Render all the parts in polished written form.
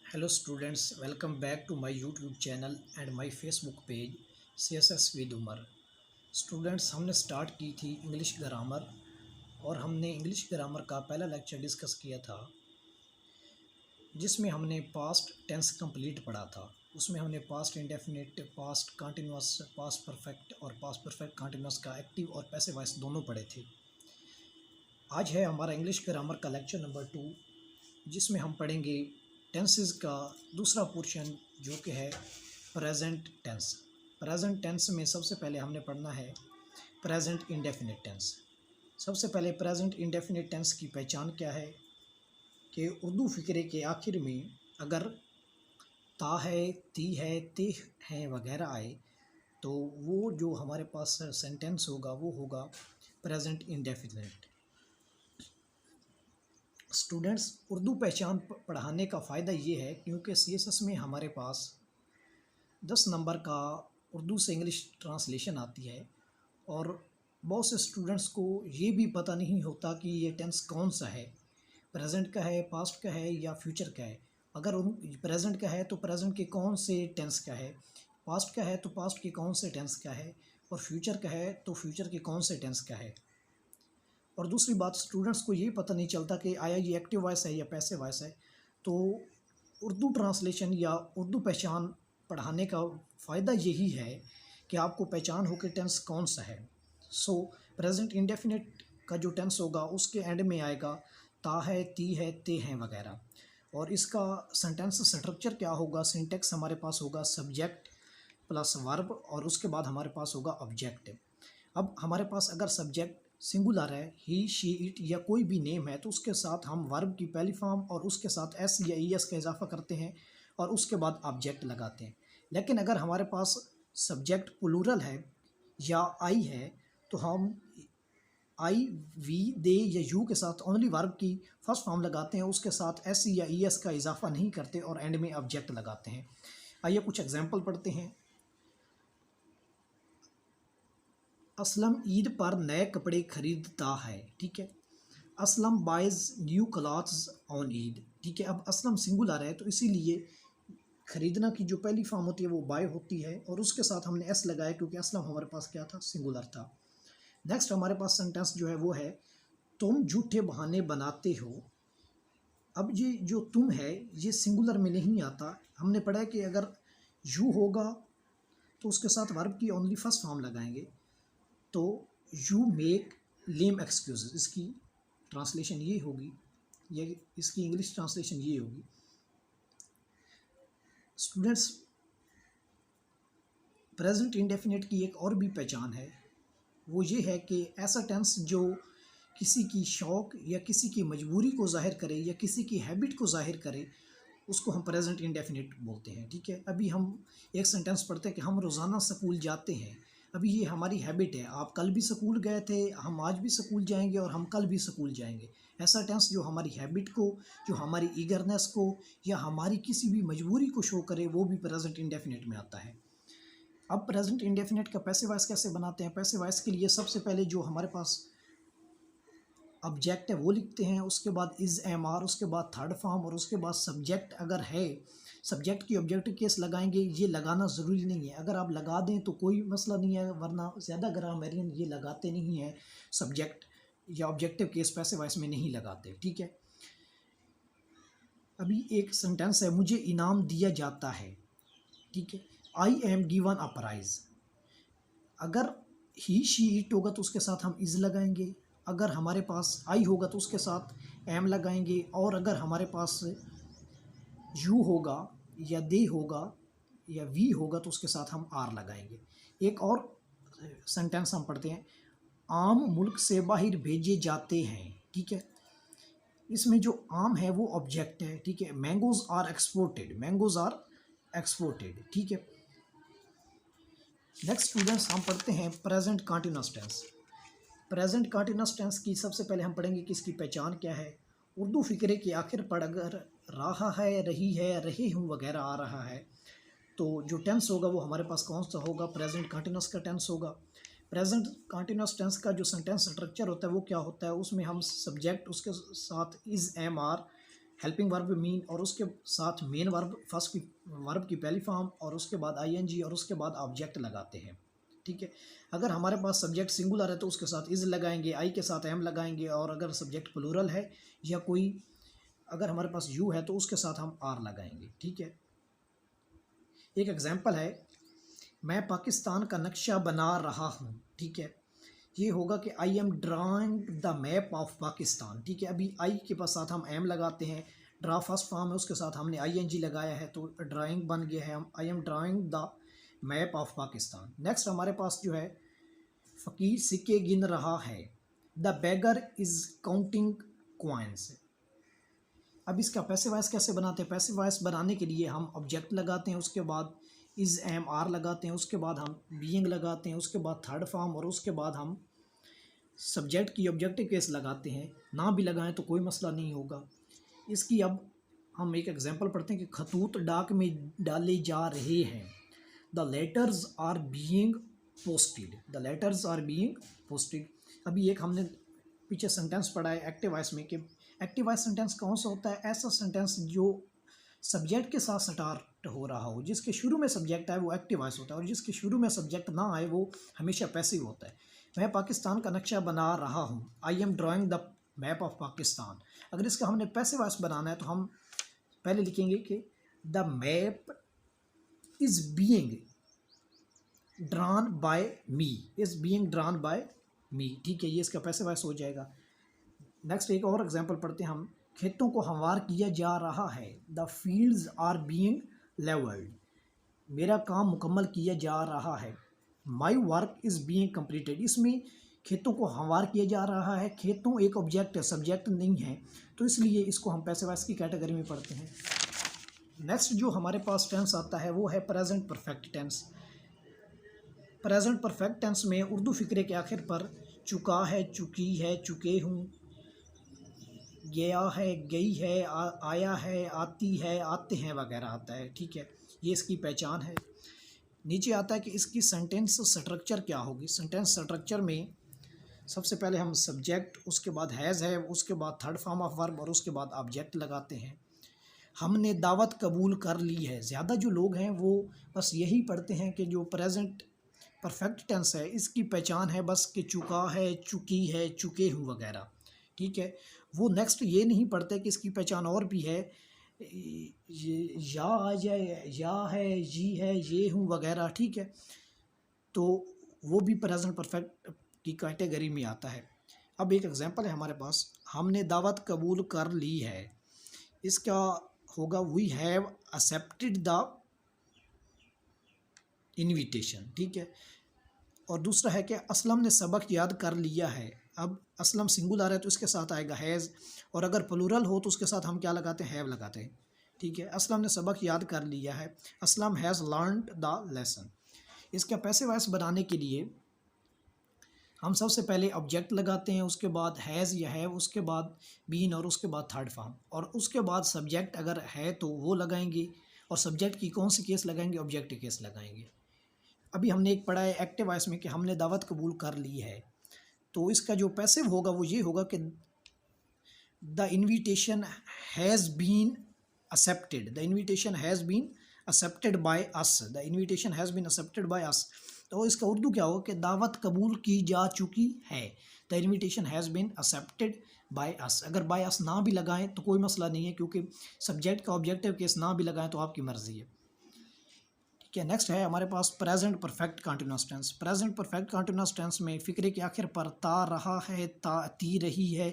Hello students, welcome back to my YouTube channel and my Facebook page CSS with Umar. Students हमने start की थी English grammar और हमने English grammar का पहला लेक्चर डिस्कस किया था जिसमें हमने पास्ट टेंस कंप्लीट पढ़ा था। उसमें हमने past indefinite, past continuous, past perfect और पास्ट परफेक्ट कंटिन्यूअस का एक्टिव और पैसिव वॉइस दोनों पढ़े थे। आज है हमारा इंग्लिश ग्रामर का लेक्चर नंबर 2 जिसमें हम पढ़ेंगे टेंसेस का दूसरा पोर्शन जो कि है प्रेजेंट टेंस। प्रेजेंट टेंस में सबसे पहले हमने पढ़ना है प्रेजेंट इंडेफिनिट टेंस। सबसे पहले प्रेजेंट इंडेफिनिट टेंस की पहचान क्या है कि उर्दू फ़िक्रे के आखिर में अगर ता है, ती है, ते हैं वगैरह आए तो वो जो हमारे पास सेंटेंस होगा वो होगा प्रेजेंट इंडेफिनिट। स्टूडेंट्स, उर्दू पहचान पढ़ाने का फ़ायदा ये है क्योंकि सीएसएस में हमारे पास 10 नंबर का उर्दू से इंग्लिश ट्रांसलेशन आती है और बहुत से स्टूडेंट्स को ये भी पता नहीं होता कि ये टेंस कौन सा है, प्रेजेंट का है, पास्ट का है या फ्यूचर का है। अगर प्रेजेंट का है तो प्रेजेंट के कौन से टेंस का है, पास्ट का है तो पास्ट के कौन से टेंस का है और फ्यूचर का है तो फ्यूचर के कौन से टेंस का है। और दूसरी बात, स्टूडेंट्स को ये पता नहीं चलता कि आया ये एक्टिव वॉइस है या पैसिव वॉइस है। तो उर्दू ट्रांसलेशन या उर्दू पहचान पढ़ाने का फ़ायदा यही है कि आपको पहचान हो कि टेंस कौन सा है। सो प्रेजेंट इंडेफिनिट का जो टेंस होगा उसके एंड में आएगा ता है, ती है, ते हैं वगैरह। और इसका सेंटेंस स्ट्रक्चर क्या होगा, सिंटेक्स हमारे पास होगा सब्जेक्ट प्लस वर्ब और उसके बाद हमारे पास होगा ऑब्जेक्ट। अब हमारे पास अगर सब्जेक्ट सिंगुलर है, ही, शी, इट या कोई भी नेम है तो उसके साथ हम वर्ब की पहली फॉर्म और उसके साथ एस या ई एस का इजाफा करते हैं और उसके बाद ऑब्जेक्ट लगाते हैं। लेकिन अगर हमारे पास सब्जेक्ट प्लूरल है या आई है तो हम आई, वी, दे या यू के साथ ओनली वर्ब की फर्स्ट फॉर्म लगाते हैं, उसके साथ एस या ई एस का इजाफा नहीं करते और एंड में ऑब्जेक्ट लगाते हैं। आइए कुछ एग्जाम्पल पढ़ते हैं। असलम ईद पर नए कपड़े खरीदता है, ठीक है। Aslam buys new clothes on Eid, ठीक है। अब असलम सिंगुलर है तो इसीलिए खरीदना की जो पहली फॉर्म होती है वो बाय होती है और उसके साथ हमने एस लगाया क्योंकि असलम हमारे पास क्या था, सिंगुलर था। नेक्स्ट हमारे पास सेंटेंस जो है वो है तुम झूठे बहाने बनाते हो। अब ये जो तुम है ये सिंगुलर में नहीं आता। हमने पढ़ा है कि अगर यू होगा तो उसके साथ वर्ब की ओनली फर्स्ट फॉर्म लगाएंगे तो यू मेक लेम एक्सक्यूजेस, इसकी ट्रांसलेशन ये होगी, ये इसकी इंग्लिश ट्रांसलेशन ये होगी। स्टूडेंट्स, प्रेजेंट इंडेफिनिट की एक और भी पहचान है, वो ये है कि ऐसा टेंस जो किसी की शौक़ या किसी की मजबूरी को ज़ाहिर करे या किसी की हैबिट को ज़ाहिर करे उसको हम प्रेजेंट इंडेफिनिट बोलते हैं, ठीक है। अभी हम एक सेंटेंस पढ़ते हैं कि हम रोज़ाना स्कूल जाते हैं। अभी ये हमारी हैबिट है, आप कल भी स्कूल गए थे, हम आज भी स्कूल जाएंगे और हम कल भी स्कूल जाएंगे। ऐसा टेंस जो हमारी हैबिट को, जो हमारी ईगरनेस को या हमारी किसी भी मजबूरी को शो करे वो भी प्रेजेंट इंडेफिनिट में आता है। अब प्रेजेंट इंडेफिनिट का पैसिव वॉइस कैसे बनाते हैं। पैसिव वॉइस के लिए सबसे पहले जो हमारे पास ऑब्जेक्ट है वो लिखते हैं, उसके बाद इज़, एम, आर, उसके बाद थर्ड फॉर्म और उसके बाद सब्जेक्ट अगर है, सब्जेक्ट की ऑब्जेक्टिव केस लगाएंगे। ये लगाना ज़रूरी नहीं है, अगर आप लगा दें तो कोई मसला नहीं है, वरना ज़्यादा ग्रामरियन ये लगाते नहीं हैं, सब्जेक्ट या ऑब्जेक्टिव केस पैसिव वॉइस में नहीं लगाते, ठीक है। अभी एक सेंटेंस है मुझे इनाम दिया जाता है, ठीक है। I am given a price. अगर ही, शी, इट होगा तो उसके साथ हम इज़ लगाएंगे, अगर हमारे पास आई होगा तो उसके साथ एम लगाएंगे और अगर हमारे पास यू होगा या दे होगा या वी होगा तो उसके साथ हम आर लगाएंगे। एक और सेंटेंस हम पढ़ते हैं आम मुल्क से बाहर भेजे जाते हैं, ठीक है। इसमें जो आम है वो ऑब्जेक्ट है, ठीक है। Mangoes are exported, mangoes are exported, ठीक है। नेक्स्ट स्टूडेंट्स हम पढ़ते हैं present continuous tense. Present continuous tense की सबसे पहले हम पढ़ेंगे कि इसकी पहचान क्या है। उर्दू फ़िक्रे के आखिर पर अगर रहा है, रही है, रहे हूँ वगैरह आ रहा है तो जो टेंस होगा वो हमारे पास कौन सा होगा, प्रेजेंट कंटीन्यूअस का टेंस होगा। प्रेजेंट कंटीन्यूअस टेंस का जो सेंटेंस स्ट्रक्चर होता है वो क्या होता है, उसमें हम सब्जेक्ट, उसके साथ is, am, are helping verb मीन और उसके साथ मेन वर्ब फर्स्ट की वर्ब की पहली फॉर्म और उसके बाद आईएनजी और उसके बाद ऑब्जेक्ट लगाते हैं। ठीक है, अगर हमारे पास सब्जेक्ट सिंगुलर है तो उसके साथ इज लगाएंगे, आई के साथ एम लगाएंगे, और अगर सब्जेक्ट प्लूरल है या कोई अगर हमारे पास यू है तो उसके साथ हम आर लगाएंगे। ठीक है, एक एग्जांपल है, मैं पाकिस्तान का नक्शा बना रहा हूँ। ठीक है, ये होगा कि I am drawing the map of Pakistan. ठीक है, अभी आई के पास साथ हम एम लगाते हैं, ड्रा फर्स्ट फॉर्म है, उसके साथ हमने आई एन जी लगाया है तो ड्राइंग बन गया है, हम I am drawing the map of Pakistan. Next हमारे पास जो है, फ़कीर सिक्के गिन रहा है, the beggar is counting coins. अब इसका पैसिव वॉइस कैसे बनाते हैं? पैसिव वॉइस बनाने के लिए हम ऑब्जेक्ट लगाते हैं, उसके बाद इज एम आर लगाते हैं, उसके बाद हम बीइंग लगाते हैं, उसके बाद थर्ड फॉर्म और उसके बाद हम सब्जेक्ट की ऑब्जेक्टिव केस लगाते हैं। ना भी लगाएं तो कोई मसला नहीं होगा। इसकी अब हम एक एग्जांपल पढ़ते हैं कि खतूत डाक में डाले जा रहे हैं, the letters are being posted, the letters are being posted. अभी एक हमने पीछे सेंटेंस पढ़ा है एक्टिव वॉइस में कि एक्टिव वॉइस सेंटेंस कौन सा होता है? ऐसा सेंटेंस जो सब्जेक्ट के साथ स्टार्ट हो रहा हो, जिसके शुरू में सब्जेक्ट आए वो एक्टिव वॉइस होता है, और जिसके शुरू में सब्जेक्ट ना आए वो हमेशा पैसिव होता है। मैं पाकिस्तान का नक्शा बना रहा हूँ, I am drawing the map of Pakistan. अगर इसका हमने पैसिव वॉइस बनाना है तो हम पहले लिखेंगे कि the map is being drawn by me, is being drawn by me. ठीक है, ये इसका पैसिव वॉइस हो जाएगा। नेक्स्ट एक और एग्जांपल पढ़ते हैं हम, खेतों को हमवार किया जा रहा है, the fields are being levelled, मेरा काम मुकम्मल किया जा रहा है, my work is being completed. इसमें खेतों को हमवार किया जा रहा है, खेतों एक ऑब्जेक्ट है, सब्जेक्ट नहीं है, तो इसलिए इसको हम पैसिव वॉइस की कैटेगरी में पढ़ते हैं। नेक्स्ट जो हमारे पास टेंस आता है वो है present perfect tense. Present perfect tense में उर्दू फिक्रे के आखिर पर चुका है, चुकी है, चुके हूँ, गया है, गई है, आया है, आती है, आते हैं वगैरह आता है। ठीक है, ये इसकी पहचान है। नीचे आता है कि इसकी सेंटेंस स्ट्रक्चर क्या होगी। सेंटेंस स्ट्रक्चर में सबसे पहले हम सब्जेक्ट, उसके बाद हैज़ है, उसके बाद थर्ड फॉर्म ऑफ वर्ब और उसके बाद ऑब्जेक्ट लगाते हैं। हमने दावत कबूल कर ली है। ज़्यादा जो लोग हैं वो बस यही पढ़ते हैं कि जो प्रेजेंट परफेक्ट टेंस है इसकी पहचान है बस कि चुका है, चुकी है, चुके हूँ वगैरह। ठीक है, वो नेक्स्ट ये नहीं पढ़ते कि इसकी पहचान और भी है, या आ जाए, या है, जी है, ये हूँ वगैरह। ठीक है, तो वो भी प्रेजेंट परफेक्ट की कैटेगरी में आता है। अब एक एग्जांपल है हमारे पास, हमने दावत कबूल कर ली है, इसका होगा we have accepted the invitation. ठीक है, और दूसरा है कि असलम ने सबक याद कर लिया है। अब असलम सिंगुलर है तो इसके साथ आएगा हैज़, और अगर प्लूरल हो तो उसके साथ हम क्या लगाते हैं? हैव लगाते हैं। ठीक है, असलम ने सबक याद कर लिया है, Aslam has learned the lesson. इसका पैसिव वॉइस बनाने के लिए हम सबसे पहले ऑब्जेक्ट लगाते हैं, उसके बाद हैज़ या है, उसके बाद बीन और उसके बाद थर्ड फॉर्म, और उसके बाद सब्जेक्ट अगर है तो वो लगाएंगे, और सब्जेक्ट की कौन सी केस लगाएंगे? ऑब्जेक्टिव केस लगाएंगे। अभी हमने एक पढ़ा है एक्टिव वॉइस में कि हमने दावत कबूल कर ली है, तो इसका जो पैसिव होगा वो ये होगा कि the invitation has been accepted, the invitation has been accepted by us, the invitation has been accepted by us. तो इसका उर्दू क्या होगा कि दावत कबूल की जा चुकी है, the invitation has been accepted by us. अगर बाय अस ना भी लगाएं तो कोई मसला नहीं है, क्योंकि सब्जेक्ट का ऑब्जेक्टिव केस ना भी लगाएं तो आपकी मर्ज़ी है। ठीक है, नेक्स्ट है हमारे पास present perfect continuous tense. Present perfect continuous tense में फ़िक्रे के आखिर पर ता रहा है, ता ती रही है,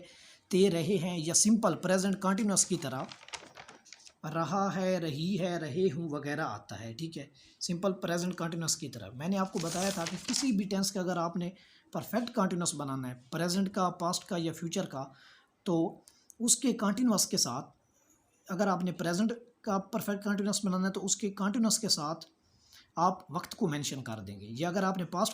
ते रहे हैं, या सिंपल प्रेजेंट कंटिन्यूअस की तरह रहा है, रही है, रहे हूँ वगैरह आता है। ठीक है, सिंपल प्रेजेंट कंटिन्यूअस की तरह। मैंने आपको बताया था कि किसी भी टेंस का अगर आपने परफेक्ट कंटिन्यूअस बनाना है, प्रेजेंट का, पास्ट का या फ्यूचर का, तो उसके कंटिन्यूअस के साथ, अगर आपने प्रेजेंट का परफेक्ट कंटिन्यूअस बनाना है तो उसके कंटिन्यूअस के साथ आप वक्त को मेंशन कर देंगे, या अगर आपने पास्ट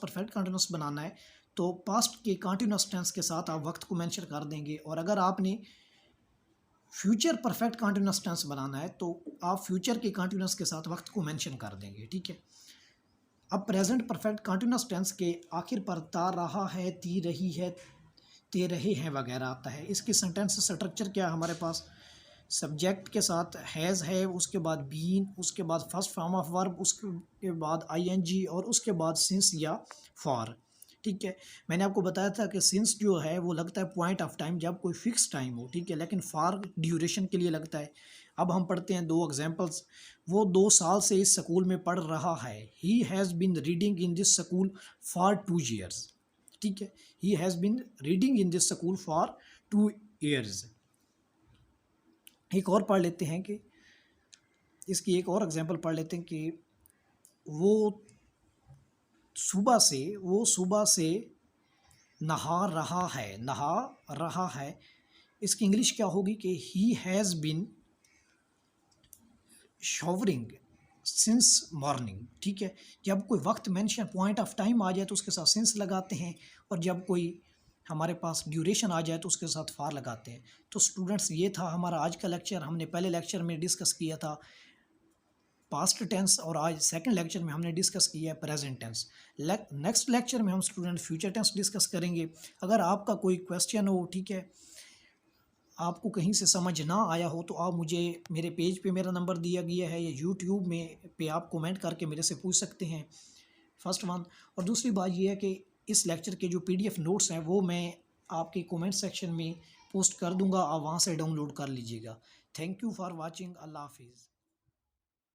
परफेक्ट कंटिन्यूअस बनाना है तो पास्ट के कंटिन्यूअस टेंस के साथ आप वक्त को मेंशन कर देंगे, और अगर आपने फ्यूचर परफेक्ट कंटिन्यूअस टेंस बनाना है तो आप फ्यूचर के कंटिन्यूअस के साथ वक्त को मेंशन कर देंगे। ठीक है, अब प्रेजेंट परफेक्ट कंटिन्यूअस टेंस के आखिर पर ता रहा है, ती रही है, दे रहे हैं वगैरह आता है। इसकी सेंटेंस स्ट्रक्चर क्या है हमारे पास, सब्जेक्ट के साथ हैज़ है, उसके बाद बीन, उसके बाद फर्स्ट फॉर्म ऑफ वर्ब, उसके बाद आईएनजी और उसके बाद सिंस या फॉर। ठीक है, मैंने आपको बताया था कि सिंस जो है वो लगता है पॉइंट ऑफ टाइम जब कोई फिक्स टाइम हो, ठीक है, लेकिन फॉर ड्यूरेशन के लिए लगता है। अब हम पढ़ते हैं 2 एग्जांपल्स। वो 2 साल से इस स्कूल में पढ़ रहा है। He has been reading in this school for 2 years। ठीक है, he has been reading in this school for 2 years। एक और पढ़ लेते हैं कि इसकी एक और एग्जांपल पढ़ लेते हैं कि वो सुबह से नहा रहा है। इसकी इंग्लिश क्या होगी कि he has been showering since morning. ठीक है, जब कोई वक्त मेंशन पॉइंट ऑफ टाइम आ जाए तो उसके साथ सिंस लगाते हैं, और जब कोई हमारे पास ड्यूरेशन आ जाए तो उसके साथ फार लगाते हैं। तो स्टूडेंट्स, ये था हमारा आज का लेक्चर। हमने पहले लेक्चर में डिस्कस किया था पास्ट टेंस, और आज सेकंड लेक्चर में हमने डिस्कस किया है प्रेजेंट टेंस। नेक्स्ट लेक्चर में हम स्टूडेंट फ्यूचर टेंस डिस्कस करेंगे। अगर आपका कोई क्वेश्चन हो, ठीक है, आपको कहीं से समझ ना आया हो, तो आप मुझे मेरे पेज पे मेरा नंबर दिया गया है, या यूट्यूब में पे आप कमेंट करके मेरे से पूछ सकते हैं, फर्स्ट वन। और दूसरी बात ये है कि इस लेक्चर के जो PDF नोट्स हैं वो मैं आपके कमेंट सेक्शन में पोस्ट कर दूंगा, आप वहाँ से डाउनलोड कर लीजिएगा। Thank you for watching. अल्लाह हाफिज़।